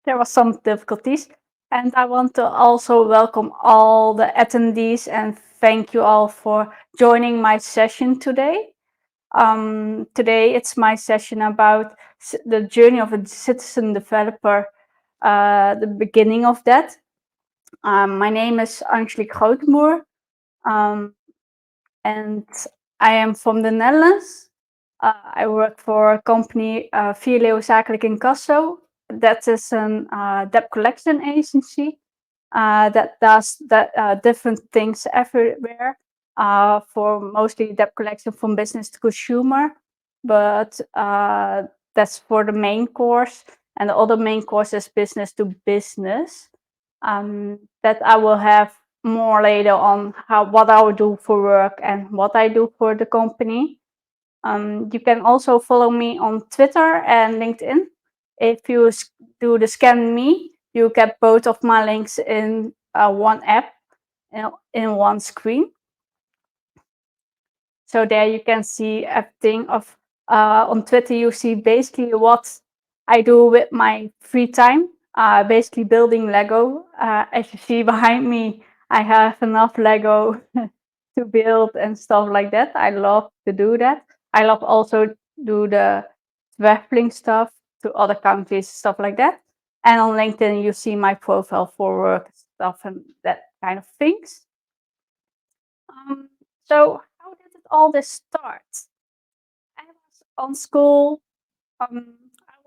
there was some difficulties. And I want to also welcome all the attendees and thank you all for joining my session today. Today it's my session about the journey of a citizen developer, the beginning of that. My name is Angelique Grootmoer, and I am from the Netherlands. I work for a company, Vierleeuw Zakelijk Incasso. That is a debt collection agency that does different things everywhere for mostly debt collection from business to consumer. But that's for the main course. And the other main course is business to business. That I will have more later on what I will do for work and what I do for the company. You can also follow me on Twitter and LinkedIn. If you do the scan me, you get both of my links in one app, in one screen. So there you can see everything of on Twitter. You see basically what I do with my free time. Basically building Lego. As you see behind me, I have enough Lego to build and stuff like that. I love to do that. I love also do the traveling stuff to other countries, stuff like that. And on LinkedIn, you see my profile for work stuff and that kind of things. So how did it all this start? I was on school. I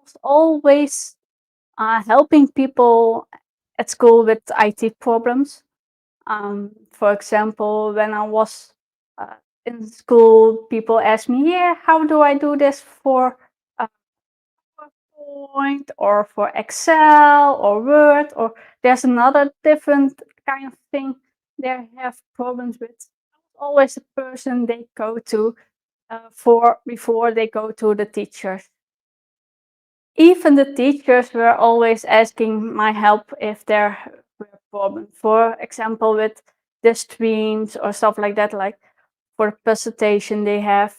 was always helping people at school with IT problems. For example, when I was in school, people asked me, "Yeah, how do I do this for PowerPoint or for Excel or Word?" Or there's another different kind of thing they have problems with. I was always the person they go to for before they go to the teachers. Even the teachers were always asking my help if there were problems. For example, with the streams or stuff like that, like for the presentation they have.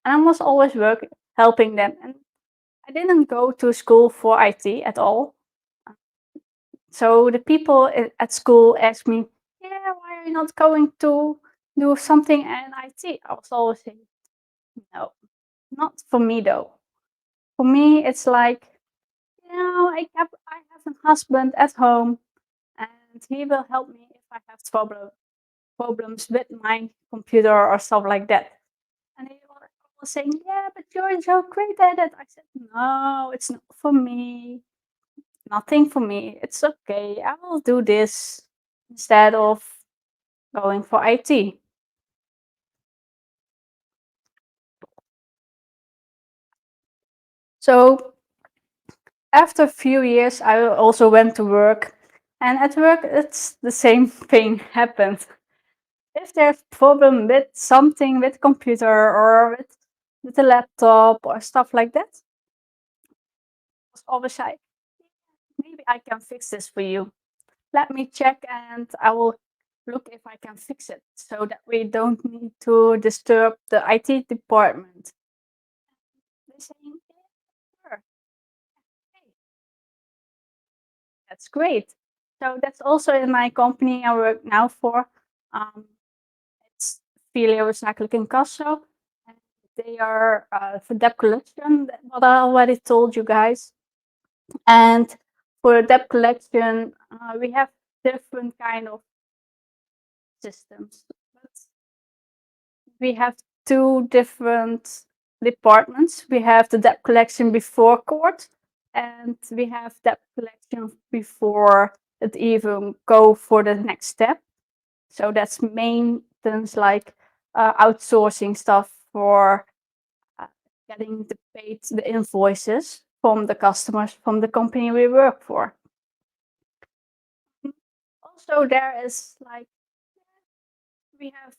And I was always helping them. And I didn't go to school for IT at all. So the people at school asked me, "Yeah, why are you not going to do something in IT?" I was always saying, "No, not for me though. For me, it's like, I have a husband at home and he will help me if I have problems with my computer or stuff like that." And he was saying, "Yeah, but you're so great at it." I said, "No, it's not for me. Nothing for me. It's okay. I will do this instead of going for IT." So after a few years, I also went to work. And at work, it's the same thing happened. If there's problem with something with computer or with the laptop or stuff like that, I was always like, "Maybe I can fix this for you. Let me check and I will look if I can fix it so that we don't need to disturb the IT department." They saying, "Yeah, sure. Hey, that's great." So that's also in my company I work now for. Um, it's Vierleeuw Zakelijk Incasso. And they are for debt collection, what I already told you guys. And for debt collection, we have different kind of systems. But we have two different departments. We have the debt collection before court, and we have debt collection before it even go for the next step. So that's main things like outsourcing stuff for getting paid the invoices from the customers from the company we work for. Also, there is like we have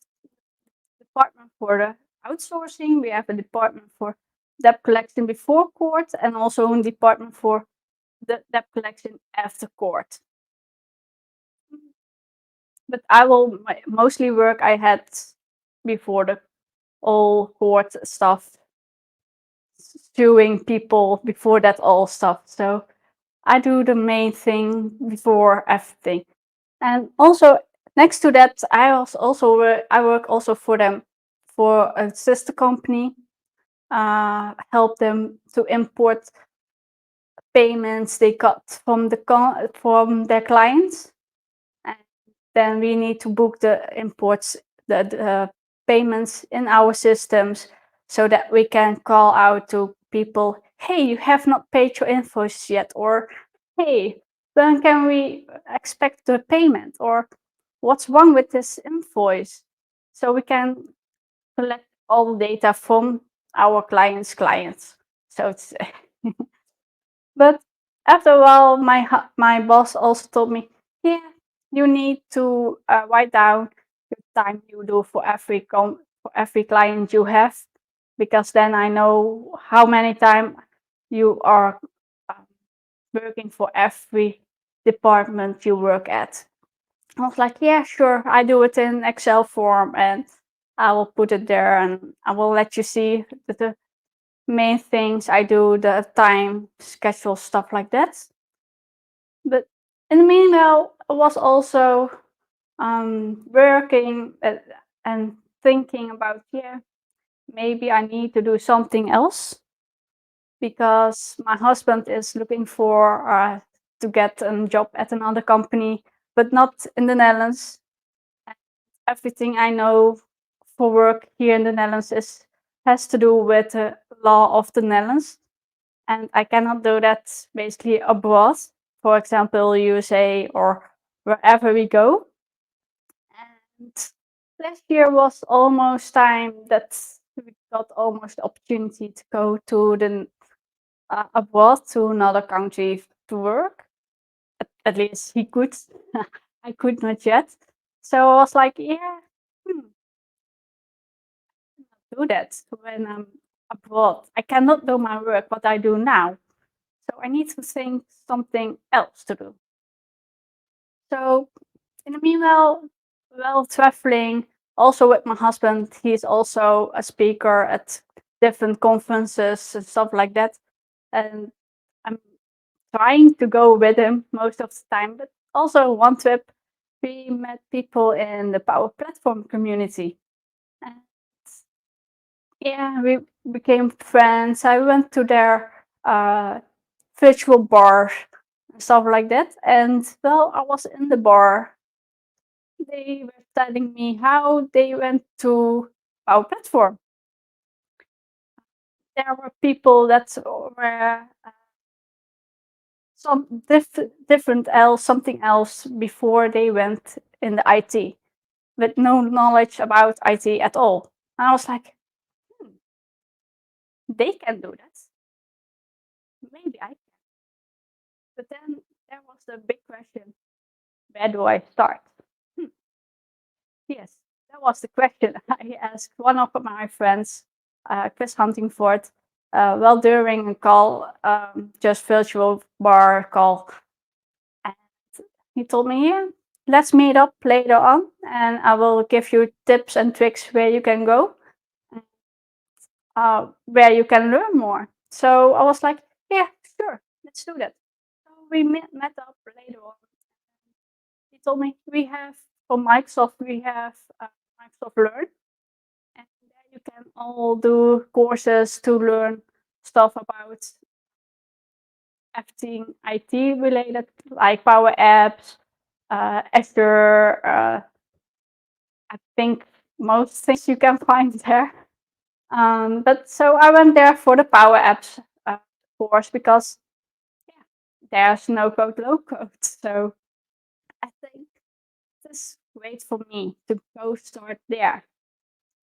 department for the outsourcing. We have a department for debt collection before court, and also a department for the debt collection after court. But I will mostly work I had before the all court stuff, suing people before that all stuff. So I do the main thing before everything. And also next to that, I work also for them, for a sister company, help them to import payments they got from from their clients. And then we need to book the imports, the payments in our systems, so that we can call out to people, hey, you have not paid your invoice yet, or hey, when can we expect the payment, or what's wrong with this invoice? So we can collect all the data from our clients. So it's but after a while, my boss also told me, yeah, you need to write down the time you do for for every client you have, because then I know how many time you are um, working for every department you work at. I was like, yeah, sure, I do it in Excel form, and I will put it there, and I will let you see the main things I do, the time schedule, stuff like that. But in the meanwhile, I was also working and thinking about, yeah, maybe I need to do something else, because my husband is looking for to get a job at another company, but not in the Netherlands. And everything I know for work here in the Netherlands has to do with the law of the Netherlands, and I cannot do that basically abroad, for example, USA or wherever we go. And last year was almost time that we got almost the opportunity to go to the abroad to another country to work. At least he could. I could not yet. So I was like, yeah, do that when I'm abroad. I cannot do my work, what I do now. So I need to think something else to do. So in the meanwhile, while traveling, also with my husband, he's also a speaker at different conferences and stuff like that. And I'm trying to go with him most of the time. But also one trip, we met people in the Power Platform community. And yeah, we became friends. I went to their virtual bar and stuff like that. And while I was in the bar, they were telling me how they went to our platform. There were people that were some different else, something else before they went in the IT, with no knowledge about IT at all. And I was like, hmm, they can do that. Maybe I can. But then there was the big question: where do I start? Hmm, yes, that was the question I asked one of my friends, Chris Huntingford, well, during a call, just virtual bar call. And he told me, yeah, let's meet up later on and I will give you tips and tricks where you can go, where you can learn more. So I was like, yeah, sure, let's do that. So we met up later on. He told me we have, for Microsoft, we have Microsoft Learn, and there you can all do courses to learn stuff about everything IT related, like Power Apps, Azure. I think most things you can find there. But so I went there for the Power Apps course, because yeah, there's no code, low code. So I think it's great for me to go start there.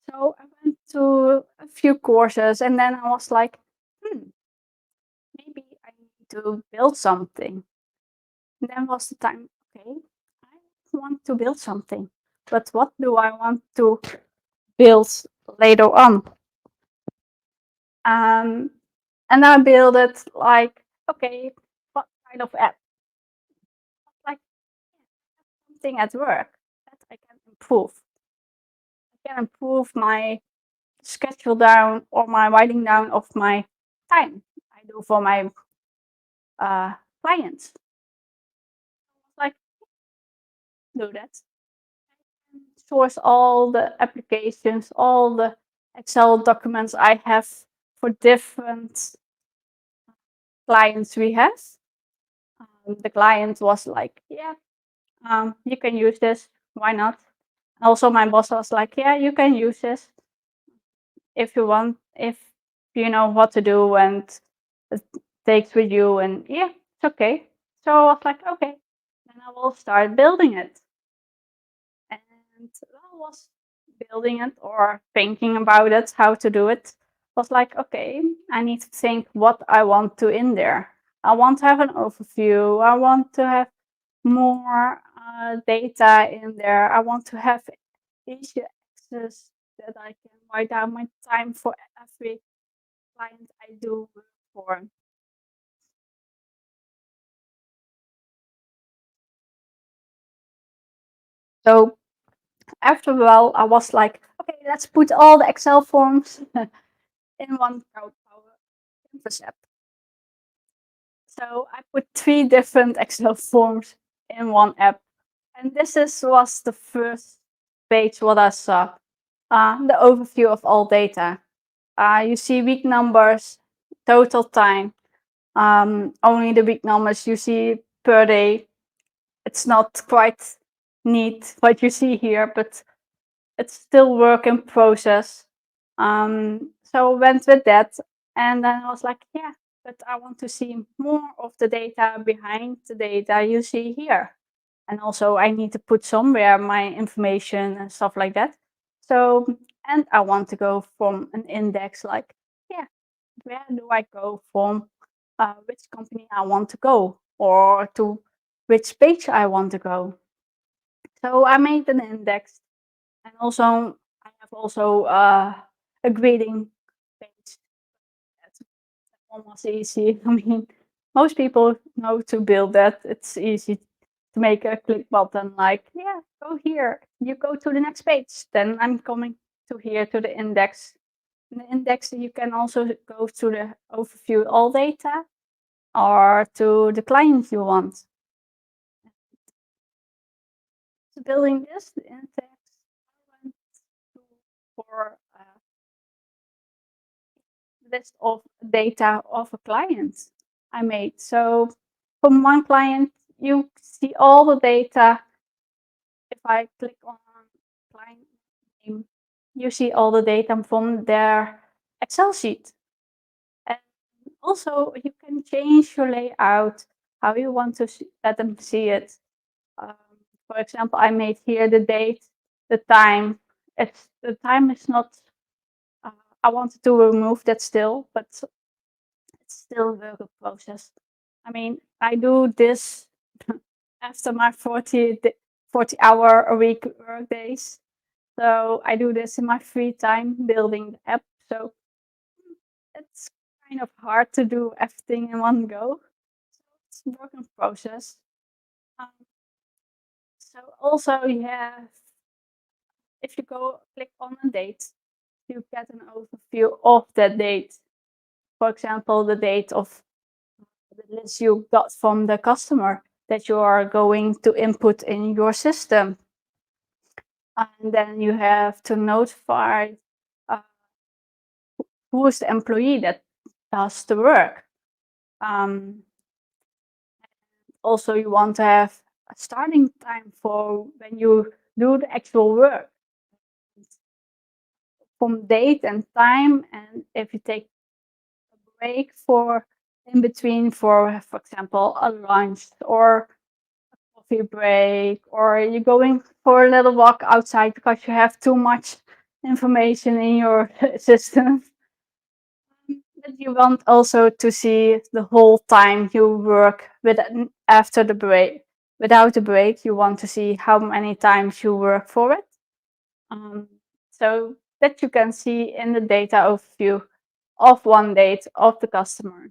So I went to a few courses and then I was like, maybe I need to build something. And then was the time, okay, I want to build something, but what do I want to build later on? Um, and I build it like, okay, what kind of app? Like something at work that I can improve. I can improve my schedule down or my writing down of my time I do for my clients. Like, do that. Source all the applications, all the Excel documents I have for different clients we have. The client was like, yeah, you can use this. Why not? Also, my boss was like, yeah, you can use this if you want, if you know what to do and it takes with you. And yeah, it's okay. So I was like, okay, then I will start building it. And while I was building it or thinking about it, how to do it, was like, okay, I need to think what I want to in there. I want to have an overview. I want to have more data in there. I want to have easy access that I can write down my time for every client I do work for. So after a while, I was like, okay, let's put all the Excel forms in one Power Canvas app. So I put 3 different Excel forms in one app. And was the first page what I saw. The overview of all data. You see week numbers, total time, only the week numbers you see per day. It's not quite neat what you see here, but it's still work in process. So I went with that, and then I was like, yeah, but I want to see more of the data behind the data you see here. And also I need to put somewhere my information and stuff like that. So, and I want to go from an index like, yeah, where do I go from which company I want to go or to which page I want to go. So I made an index, and also I have also a grading page. That's almost easy. I mean, most people know to build that. It's easy to make a click button like, yeah, go here. You go to the next page. Then I'm coming to here to the index. In the index, you can also go to the overview all data or to the client you want. So building this, the index, I went for list of data of a client I made. So from one client, you see all the data. If I click on client name, you see all the data from their Excel sheet. And also you can change your layout, how you want to let them see it. For example, I made here the date, the time. The time is not, I wanted to remove that still, but it's still a work in process. I mean, I do this after my 40-hour a week work days. So I do this in my free time building the app. So it's kind of hard to do everything in one go. So it's a work in process. Um, so also you have, if you go click on a date, you get an overview of that date. For example, the date of the list you got from the customer that you are going to input in your system. And then you have to notify uh, who is the employee that does the work. Also, you want to have a starting time for when you do the actual work from date and time. And if you take a break for in between for example, a lunch or coffee break, or you're going for a little walk outside because you have too much information in your system. But you want also to see the whole time you work with after the break. Without the break, you want to see how many times you work for it. So that you can see in the data overview of one date of the customer.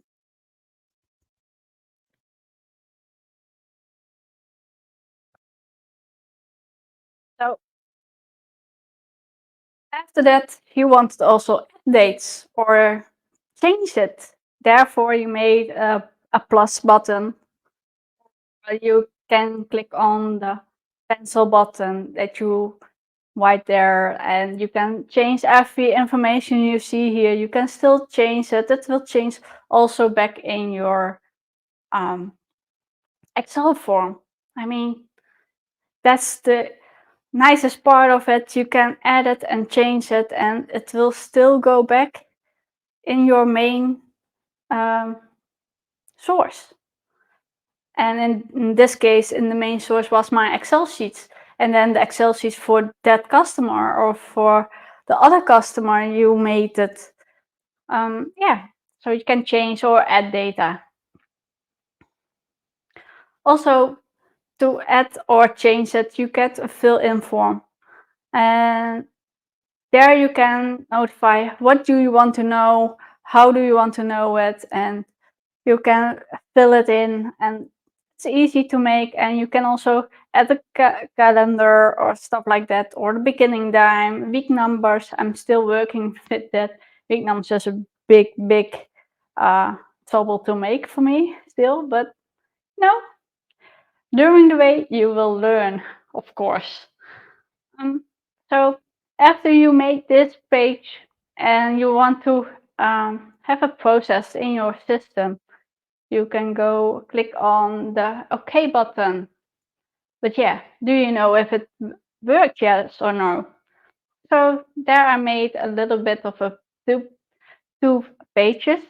So after that, you wanted also add dates or change it. Therefore, you made a plus button You can click on the pencil button that you write there, and you can change every information you see here. You can still change it. It will change also back in your um, Excel form. I mean, that's the nicest part of it. You can add it and change it, and it will still go back in your main um, source. And in this case, in the main source was my Excel sheets. And then the Excel sheets for that customer or for the other customer, you made it. Yeah, so you can change or add data. Also, to add or change it, you get a fill-in form. And there you can notify what do you want to know, how do you want to know it, and you can fill it in, and it's easy to make. And you can also add a calendar or stuff like that, or the beginning time, week numbers. I'm still working with that. Week numbers is a big trouble to make for me still, but no, during the way you will learn, of course. So after you make this page and you want to have a process in your system, you can go click on the OK button. But yeah, do you know if it worked, yes or no? So there I made a little bit of a two pages,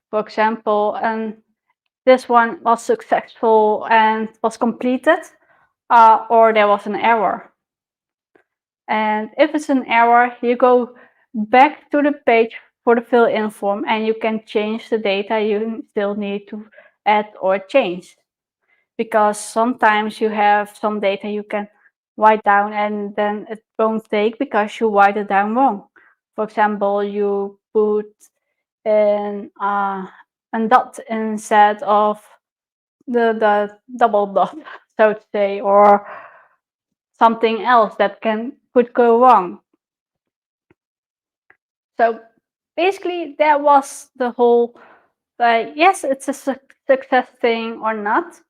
for example, and this one was successful and was completed, or there was an error. And if it's an error, you go back to the page for the fill-in form, and you can change the data you still need to add or change. Because sometimes you have some data you can write down and then it won't take because you write it down wrong. For example, you put in a dot instead of the double dot, so to say, or something else that could go wrong. So basically, that was the whole. Yes, it's a success thing or not,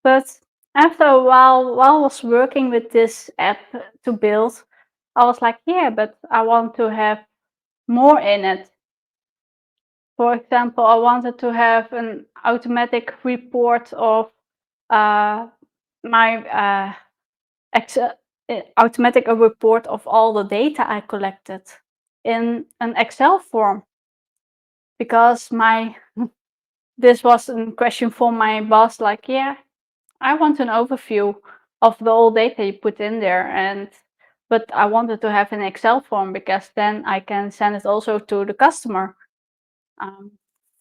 but after a while I was working with this app to build, I was like, yeah, but I want to have more in it. For example, I wanted to have an automatic report of my Excel, automatic report of all the data I collected in an Excel form, because this was a question for my boss, like, yeah, I want an overview of the whole data you put in there, but I wanted to have an Excel form because then I can send it also to the customer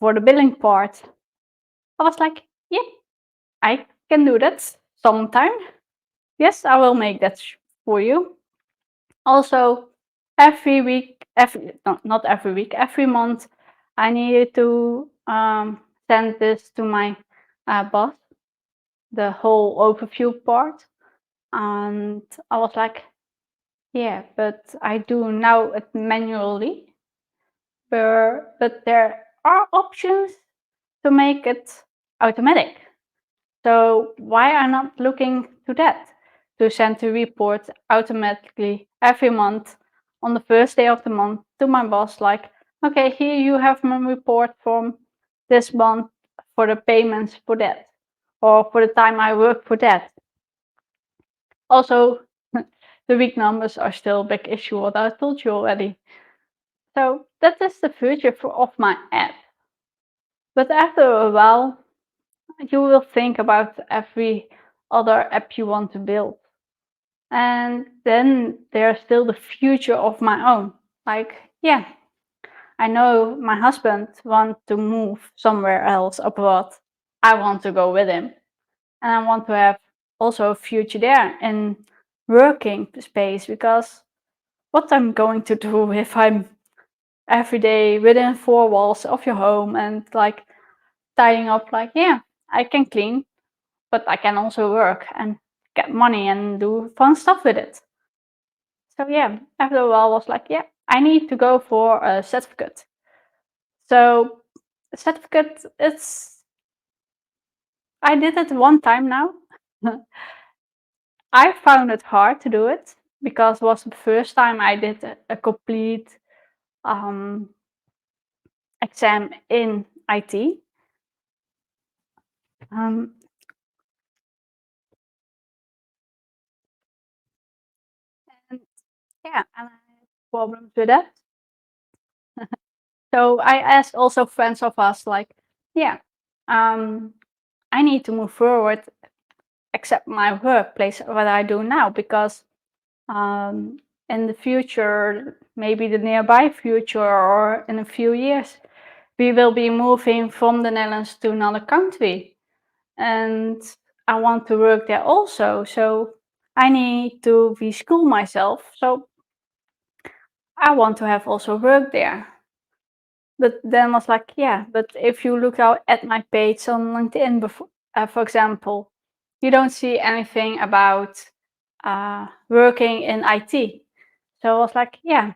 for the billing part. I was like, yeah, I can do that sometime. Yes, I will make that for you. Also, every week, not every week, every month, I needed to send this to my boss, the whole overview part. And I was like, yeah, but I do now it manually. But there are options to make it automatic. So why are not looking to that? To send the report automatically every month on the first day of the month to my boss, like, okay, here you have my report from this month for the payments for that, or for the time I work for that. Also, the week numbers are still a big issue, what I told you already. So that is the future of my app. But after a while, you will think about every other app you want to build. And then there's still the future of my own. Like, yeah, I know my husband wants to move somewhere else abroad. I want to go with him. And I want to have also a future there in working space, because what I'm going to do if I'm every day within four walls of your home and like tidying up, like, yeah, I can clean, but I can also work and get money and do fun stuff with it. So yeah, after a while I was like, yeah, I need to go for a certificate. So a certificate, I did it one time now. I found it hard to do it because it was the first time I did a complete um, exam in IT. Um, and yeah, and I had problems with that. So I asked also friends of us, like, yeah, um, I need to move forward, accept my workplace, what I do now, because um, in the future, maybe the nearby future or in a few years, we will be moving from the Netherlands to another country. And I want to work there also. So I need to reschool myself. So I want to have also work there. But then was like, yeah, but if you look out at my page on LinkedIn, before, for example, you don't see anything about working in IT. So I was like, yeah.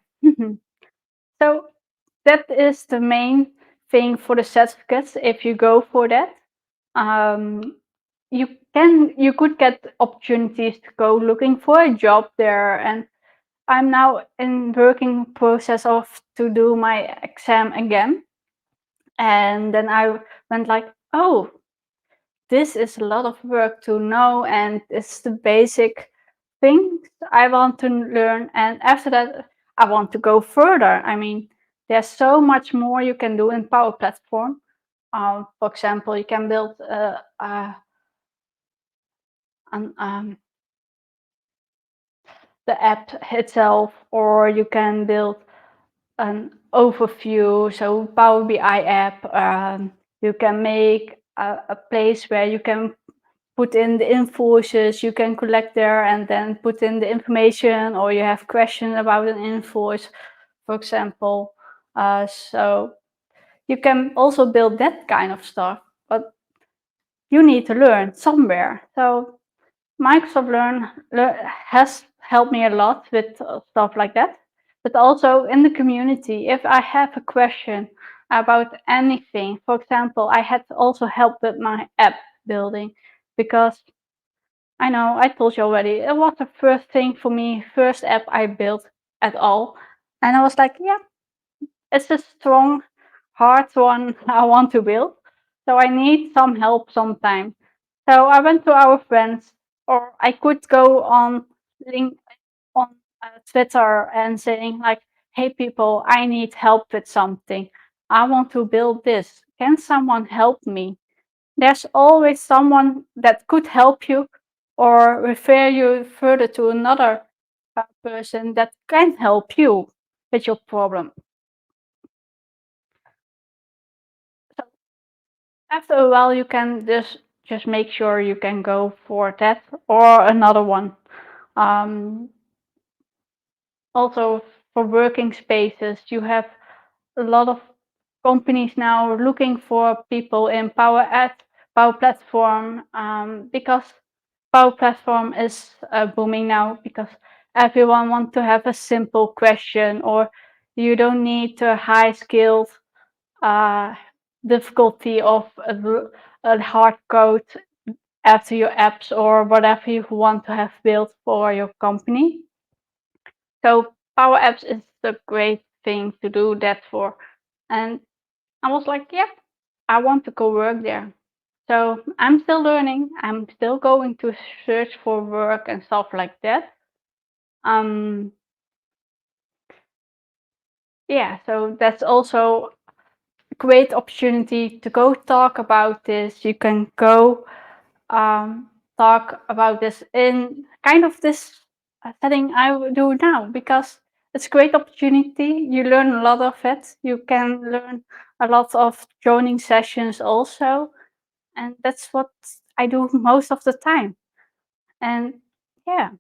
So that is the main thing for the certificates. If you go for that, um, you could get opportunities to go looking for a job there. And I'm now in working process of to do my exam again. And then I went like, oh, this is a lot of work to know, and it's the basic things I want to learn. And after that, I want to go further. I mean, there's so much more you can do in Power Platform. For example, you can build an, the app itself, or you can build an overview, so Power BI app. You can make a place where you can put in the invoices you can collect there and then put in the information, or you have questions about an invoice, for example. So you can also build that kind of stuff, but you need to learn somewhere. So Microsoft has helped me a lot with stuff like that, but also in the community. If I have a question about anything, for example, I had also help with my app building, because I know I told you already, it was the first thing for me, first app I built at all. And I was like, yeah, it's a strong, hard one I want to build. So I need some help sometime. So I went to our friends, or I could go on link on Twitter and saying like, hey people, I need help with something. I want to build this. Can someone help me? There's always someone that could help you or refer you further to another person that can help you with your problem. So after a while, you can just make sure you can go for that or another one. Um, Also, for working spaces, you have a lot of companies now looking for people in Power Platform, because Power Platform is booming now, because everyone wants to have a simple question, or you don't need a high skilled uh, difficulty of a hard code after your apps or whatever you want to have built for your company. So Power Apps is a great thing to do that for. And I was like, yep, I want to go work there. So I'm still learning. I'm still going to search for work and stuff like that. Um, yeah, so that's also a great opportunity to go talk about this. You can go talk about this in kind of this setting I do now, because it's a great opportunity. You learn a lot of it. You can learn a lot of joining sessions also, and that's what I do most of the time. And yeah,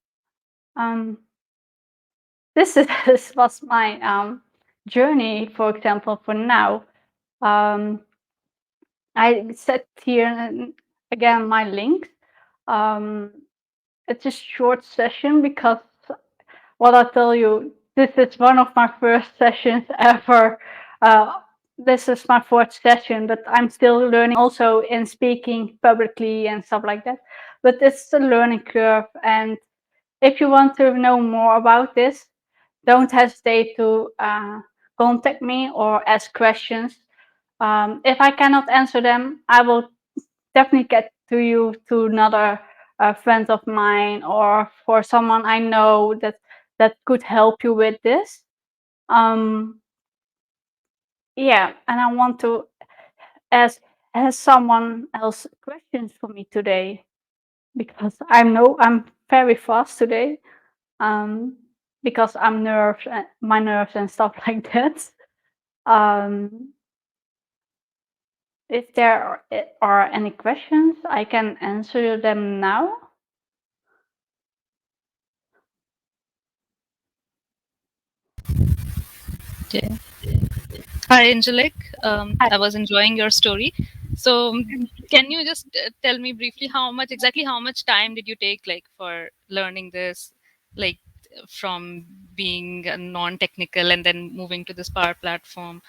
um, this is this was my journey. For example, for now, um, I set here again my links. Um, it's a short session because what I tell you, this is one of my first sessions ever this is my fourth session, but I'm still learning also in speaking publicly and stuff like that. But it's a learning curve. And if you want to know more about this, don't hesitate to contact me or ask questions. If I cannot answer them, I will definitely get to you to another friend of mine or for someone I know that could help you with this. Um, yeah, and I want to ask, has someone else questions for me today? Because I know I'm very fast today. Um, because I'm nerves, my nerves and stuff like that. Um, if there are any questions, I can answer them now. Yeah. Hi, Angelic. I, I was enjoying your story. So, can you just tell me briefly how much time did you take, like, for learning this, like, from being a non-technical and then moving to this Power Platform,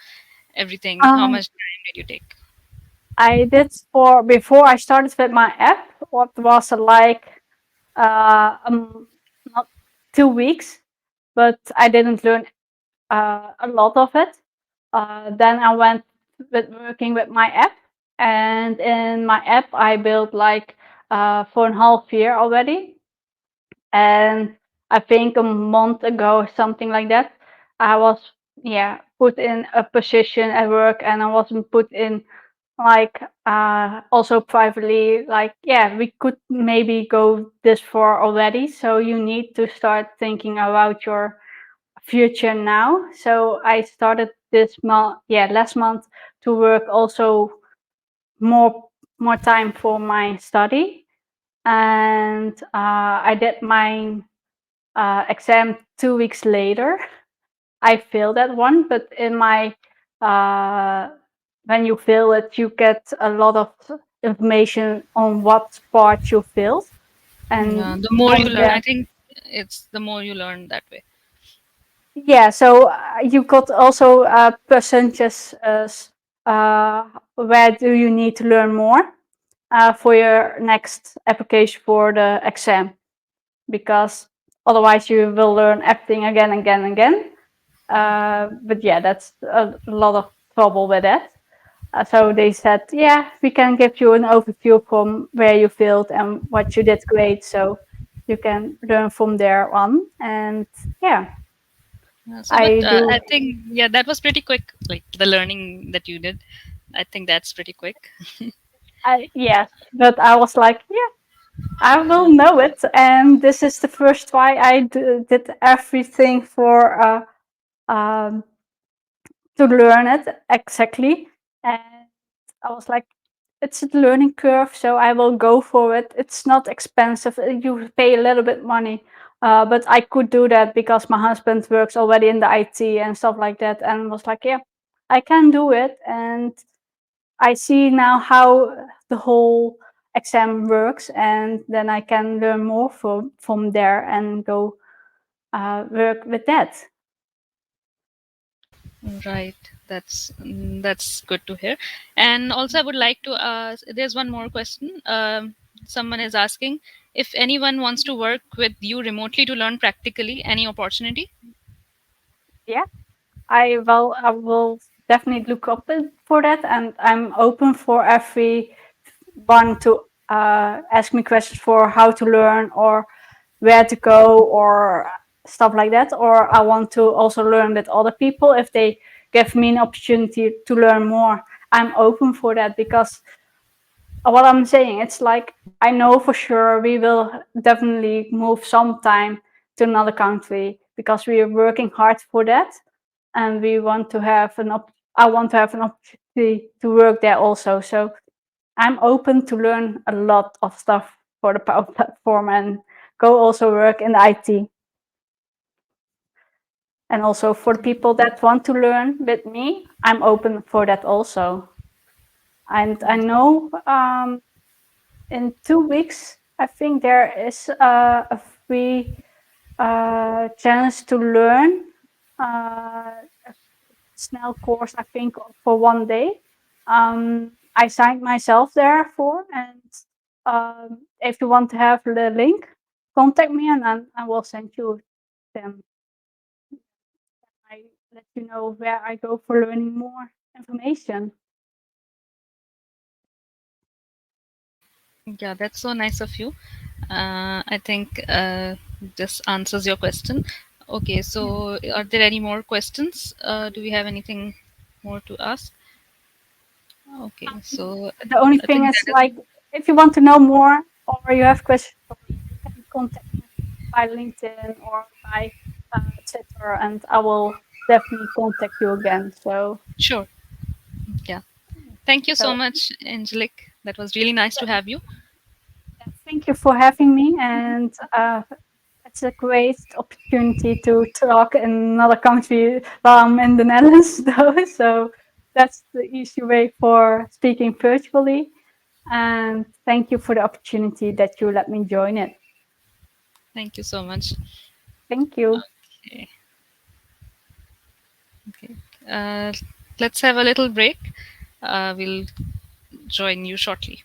everything? How um, much time did you take? I did for before I started with my app. What was like not 2 weeks, but I didn't learn a lot of it. Then I went with working with my app, and in my app I built like 4.5 years already. And I think a month ago or something like that, I was put in a position at work, and I wasn't put in like also privately like we could maybe go this far already, so you need to start thinking about your future now. So I started this month, last month, to work also more more time for my study. And I did my exam 2 weeks later. I failed that one, but in my uh, when you fail it, you get a lot of information on what part you failed, Yeah, and the more you from learn, there, I think it's the more you learn that way. yeah. So you got also percentages as where do you need to learn more for your next application for the exam, because otherwise you will learn everything again, again, again. But yeah, that's a lot of trouble with that. So they said, yeah, we can give you an overview from where you failed and what you did great. So you can learn from there on. And yeah, But I do. I think, yeah, that was pretty quick. Like the learning that you did, I think that's pretty quick. Yes, but I was like, yeah, I will know it. And this is the first try I did everything for um, to learn it exactly. And I was like, it's a learning curve, so I will go for it. It's not expensive. You pay a little bit money, but I could do that because my husband works already in the IT and stuff like that, and was like, yeah, I can do it. And I see now how the whole exam works, and then I can learn more from there and go work with that. Right. That's good to hear. And also, I would like to ask. There's one more question. Someone is asking if anyone wants to work with you remotely to learn practically. Any opportunity? Yeah. I will definitely look up for that, and I'm open for everyone to ask me questions for how to learn or where to go or stuff like that. Or I want to also learn with other people if they give me an opportunity to learn more. I'm open for that because what I'm saying, it's like I know for sure we will definitely move sometime to another country because we are working hard for that, and we want to have I want to have an opportunity to work there also. So I'm open to learn a lot of stuff for the Power Platform and go also work in the IT. And also for the people that want to learn with me, I'm open for that also. And I know in 2 weeks, I think there is a free chance to learn uh, Snell course, I think, for 1 day. I signed myself there for, and if you want to have the link, contact me and then I will send you them. I let you know where I go for learning more information. Yeah, that's so nice of you. I think this answers your question. Okay, so are there any more questions? Do we have anything more to ask? Okay, so The only I thing think is, that is like, if you want to know more or you have questions for me, you can contact me by LinkedIn or by Twitter, and I will definitely contact you again. sure. Yeah. Thank you so So much, Angelique. That was really nice to have you. thank you for having me, and it's a great opportunity to talk in another country while I'm in the Netherlands, though. So that's the easy way for speaking virtually. And thank you for the opportunity that you let me join it. Thank you so much. Thank you. Okay. Okay. Let's have a little break. We'll join you shortly.